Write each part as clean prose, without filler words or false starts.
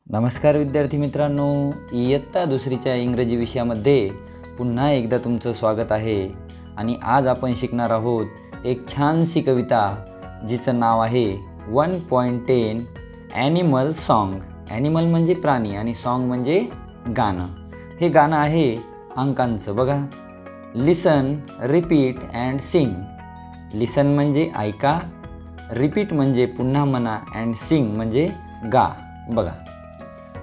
नमस्कार विद्यार्थी मित्रांनो, इयत्ता दुसरीच्या इंग्रजी विषयामध्ये पुन्हा एकदा तुमचं स्वागत आहे। आणि आज आपण शिकणार आहोत एक छानशी कविता जिचं नाव आहे 1.10 ॲनिमल सॉन्ग। ॲनिमल म्हणजे प्राणी आणि सॉन्ग म्हणजे गाणं। हे गाणं आहे अंकांचं बघा। Listen, repeat and sing. लिसन म्हणजे ऐका, रिपीट म्हणजे पुन्हा म्हणा अँड सिंग म्हणजे गा। बघा,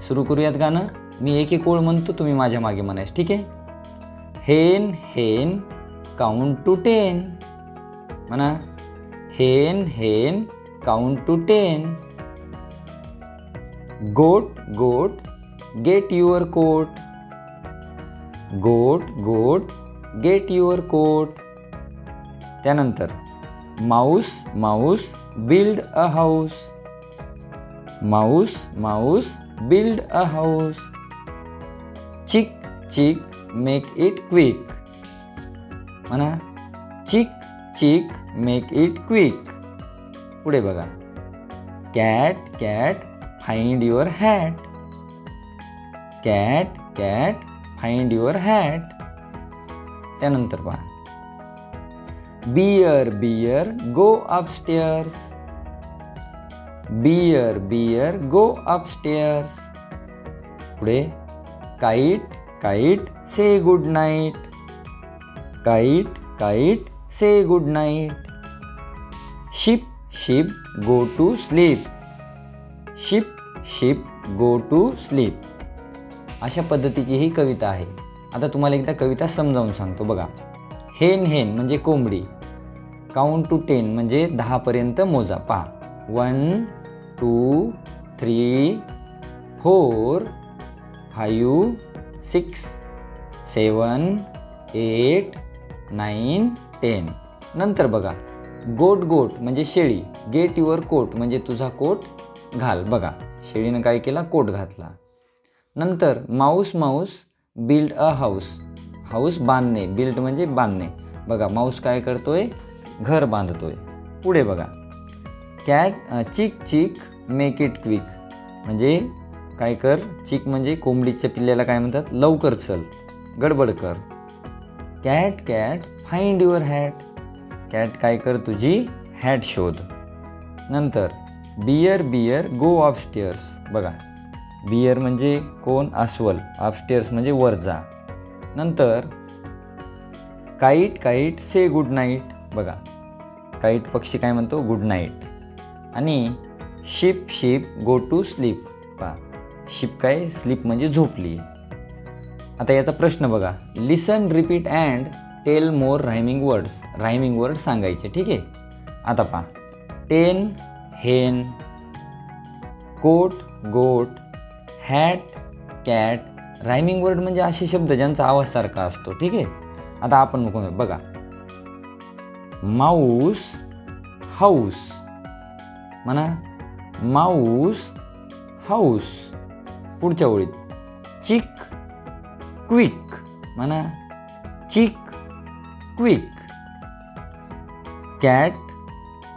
सुरू करूयात गाणं। मी एक एक ओळ म्हणतो, तुम्ही माझ्या मागे म्हणायचं, ठीक आहे? हेन हेन काउंट टू 10 म्हणा। हेन हेन काउंट टू 10। गोट got get your coat. Got got get your coat. त्यानंतर mouse mouse build a house. माऊस माऊस build a house. Chick chick make it quick म्हणा। chick chick make it quick। पुढे बघा, cat cat find your hat। cat cat find your hat। त्यानंतर पहा, bear bear go upstairs। bear bear go upstairs। पुढे, kite kite say good night। kite kite say good night। ship ship go to sleep। ship ship go to sleep। अशा पद्धतीची ही कविता आहे। आता तुम्हाला एकदा कविता समजावून सांगतो बघा। हेन हेन म्हणजे कोंबडी। काउंट टू 10 म्हणजे 10 पर्यंत मोजा। पहा, 1 2 3 4 5 6 7 8 9 10। नंतर बघा, गोट गोट म्हणजे शेळी। गेट युअर कोट म्हणजे तुझा कोट घाल। बघा, शेळीनं काय केला? कोट घातला। नंतर Mouse mouse build a house. House बांधणे, बिल्ड म्हणजे बांधणे। बघा, माऊस काय करतोय? घर बांधतोय। पुढे बघा, cat chick chick make it quick म्हणजे काय कर? चिक म्हणजे कोंबडीच्या पिल्ल्याला काय म्हणतात? लवकर चल, गडबड कर। Cat cat find your hat. Cat काय कर? तुझी हॅट शोध। नंतर बियर बियर गो अपस्टेअर्स। बघा, बियर म्हणजे कोण? अस्वल। अपस्टेअर्स म्हणजे वर जा। नंतर kite kite say good night. बघा, काईट पक्षी काय म्हणतो? Good night. आणि ship ship go to sleep. पहा, शिप काय? स्लीप म्हणजे झोपली। आता याचा प्रश्न बघा, listen repeat and tell more rhyming words. Rhyming word सांगायचे, ठीक आहे? आता पहा, 10 हेन, कोट गोट, हॅट कॅट। रायमिंग वर्ड म्हणजे असे शब्द ज्यांचा आवाज सारखा असतो, ठीक आहे? आता आपण बघा, माऊस हाऊस म्हणा। Mouse house. पुढच्या ओळीत, चिक क्विक म्हणा। चिक क्विक। कॅट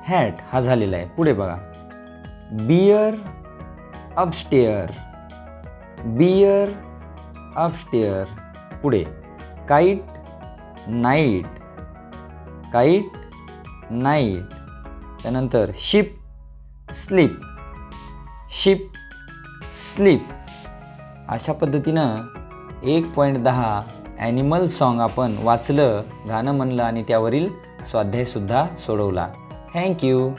हॅट हा झालेला आहे। पुढे बघा, बियर अपस्टेअर। बियर अपस्टेअर। पुढे, काईट नाईट। Kite night. त्यानंतर शिप स्लीप। Ship sleep. अशा पद्धतीनं 1.10 ॲनिमल सॉन्ग आपण वाचलं, गाणं म्हणलं आणि त्यावरील स्वाध्यायसुद्धा सोडवला। थँक्यू।